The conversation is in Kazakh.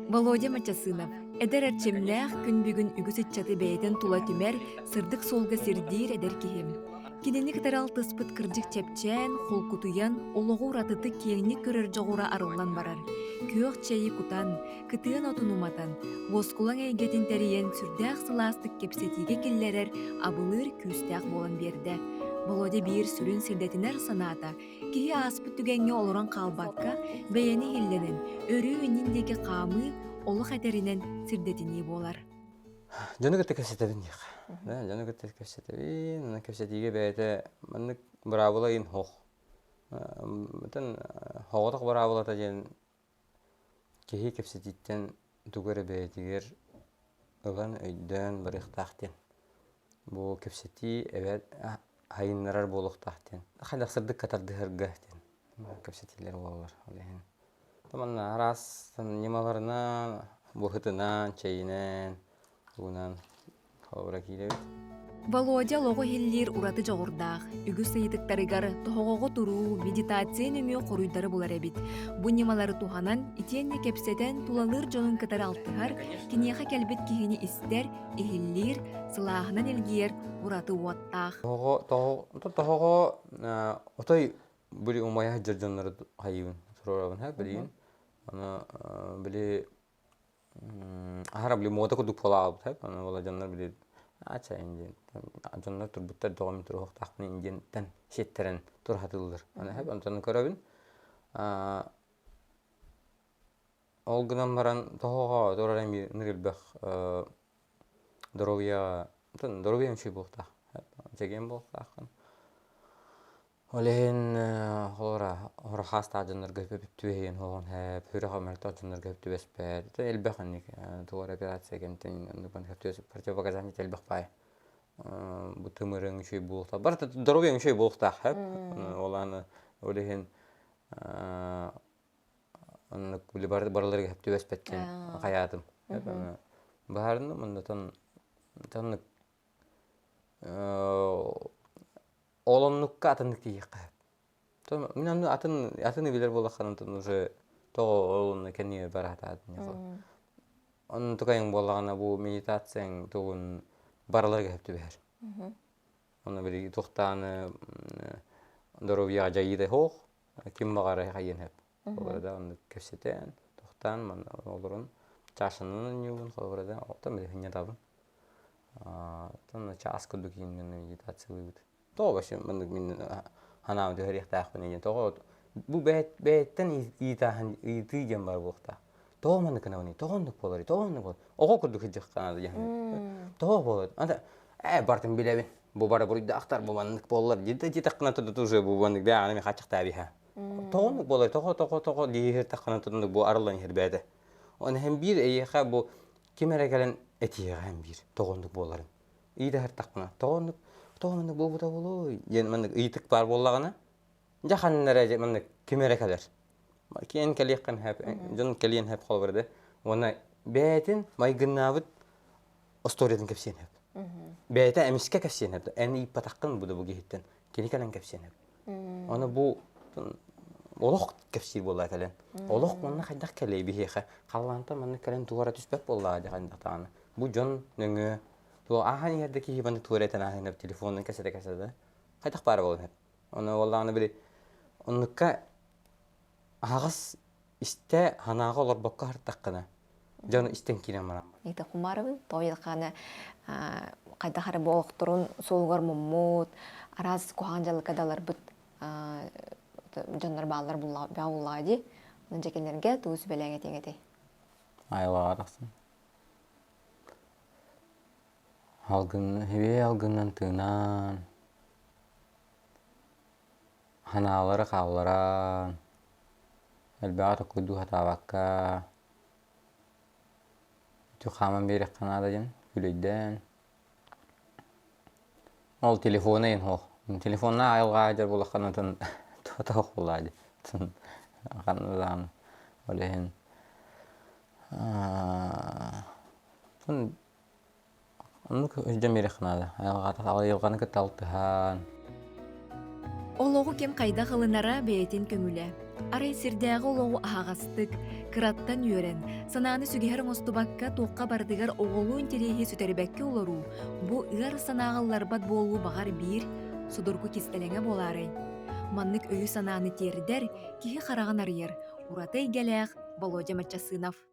Володя Мачасынов. Эдер әрчемнәқ күн бүгін үгіз итчаты бәйден тула түмер сырдық солға сирдир эдер кихим. Кинени кытарал тыспыт кырдык чепчен, холкутуян, олоғу ратыты кеңни көрер жоғура арылан барар. Күйөк чайы кутан, кытыын отунуматан, воскулаң әйгетін тәриен сүрдәқ сыластык кепсетиге келлерер абылыр күстәқ болан берді. Володя бир сүрін сирдетінер саната, кихи аспыт түгенге олоран қалбатка бәйені хилленен, өрі үніндегі қамы олық әтерінен сирдетіні болар. Жаны көтті көпсетебін дейік. Жаны көтті көпсетебін, көпсетиге бәйті мәнік бұрабыла ең хоқ. Мүтін хоғытық бұрабыла та жен кехи көпсетиттен түгірі бәйтігер ұлан өйден біріқтақтен. Бұл көпсети әбәт хайынларар болуқтақтен. Қайдақ сырдық қатардығырғақтен көпсетилер болар. Таманна арас немаларынан, бұхытынан, чайынан, бұғынан қалбыра кейлебет. Володя лоғы хиллер ураты жоғырдақ. Үгі сайытықтарығар тұхоғығы тұру, медитация нөмі қоруйдары болар әбет. Бұ немалары туханан, итенне кепсетен тулалыр жонын катар алтығар, кенеға кәлбет кейіні істер, эхиллер, сылағынан елгер ураты уаттақ. Тұхоғы отой бүлі умая жыржонлары қайыбын тұрорабын, білейін. Білі ағара білі мода күдік пола алып, ола жанлар білі ачайын дейін. Жанлар тұрбыттар доғамын тұру оқтақпын инден шеттерін тұр хатылылыр. Онтаны көрабын. Ол ғынан баран тұхоға тұрарайын бір нүрелбәқ дұровия мүші болықтақ. Жеген болықтақын. Олеген хора хаста жанлар көпіп түвейін оған әп, хүрі қамарта жанлар көпіп түвеспәд. Әлбәқ әнек туғар операция кемтен противопоказание әлбәқ бай. Бұл тымырың үшей болықтақ. Бар дұровия үшей болықтақ. Оланы олеген бараларға көпіп түвеспәдкен қаятым. Бағарында мұнда тонық олоннукка атыннык дейік қап. Мен атыны білер болаққанын уже тоғы олонны кәне бар атадын. Оның тұқайың болағына бұл медитацияң тұғын бараларға көпті бәр. Оны білі тұқтаны дұровияға жайыдай хоқ, кем бағары қайын әп. Қолғырада оны көпсетен, тұқтан, олырын чашынын неуін қолғырада, оқтан білі хүнне табын. Час күлді кейін медитация өйді. Тоғы башым, мен ханам дөхерек тақпын еген. Тоғы бұл бәйттен итіген бар болықта. Тоғы маңды кіна өне, тоғындық болар, тоғындық болар. Оғы күрді күрдік қанады egen. Тоғы болар. Анда, бартын білебін. Бұл бары бұрыйды ақтар, бұл маңдық болар. Жетақ қына тұрды тұжы бұл маңдық бәй ағанымен қачық тәбі. Тоғындық болар, тоғы дейір таққына тұрдыңдық бұл арылан ер бәді. Оны hem bir eyеқа бұл кемері кәлін әтеға hem bir тоғындық боларын. Иді әр таққына тоғындық бұл бұта болу. Маңдық ұйтық бар болағына. Жақанынлары маңдық кемері кәлер. Кен кәлеққан әп, жон кәлеен әп қол барды. Оны бәйтін майгыннабыт осториятын кәпсен әп. Бәйті әміске кәпсен әп. Әні иппатаққын бұды бұл кейттен. Кені кәлін кәпсен әп. Оны бұл олық кәпсер болла кәлін. Олық мұнна қайдақ кәлей бейеқі. Қалланта мұнна кәлін туғара түспәп болла қайдақ тағаны. Бұл жон нүңі. Ахан ерді кейі бәнді туғарайтын ағын әп телефонын кәседі. Қайдақ бары болын әп. Оны олағаны білі. Оныққа ағыз істе ханағы олар баққа артаққына. Жоны істен кейінен мана. Егді құмарыбын, тоғылқаны қайдақары болық тұрын солғар мұммуд, араз қоған жалы қадалар бұд жонлар бағалар бәуыллады. Оның жекенлерге туғыз бәләңе теңеті. Айлаға арақсын. Хебе алғыннан тыңнан, ханалары қалларан, әлбәғаты күді қатабаққа, түқамын берек қанады жын, күлейден. Ол телефоны ең хоқ. Телефонына айылға ажар болаққаны түн тұтақ болады. Қанызағын олейін. Onu özcem berek qanады. Ayılğаны көт алтыхан. Олоғу кем қайда қылынара бәйтін көңілі. Арай сирдәғы олоғу ағастық, Кыраттан үйөрен, санааны сүгехер оңостубакка туаққа бардыгар оғолуын терейі сүтәрбәкке олару, бу ыр санағыларбат болу бағар бир, судурку кистелеңе болары. Маннык өйі санааны тердер, кихи қараған арыер, уратай гәләқ Володя Матчасынов.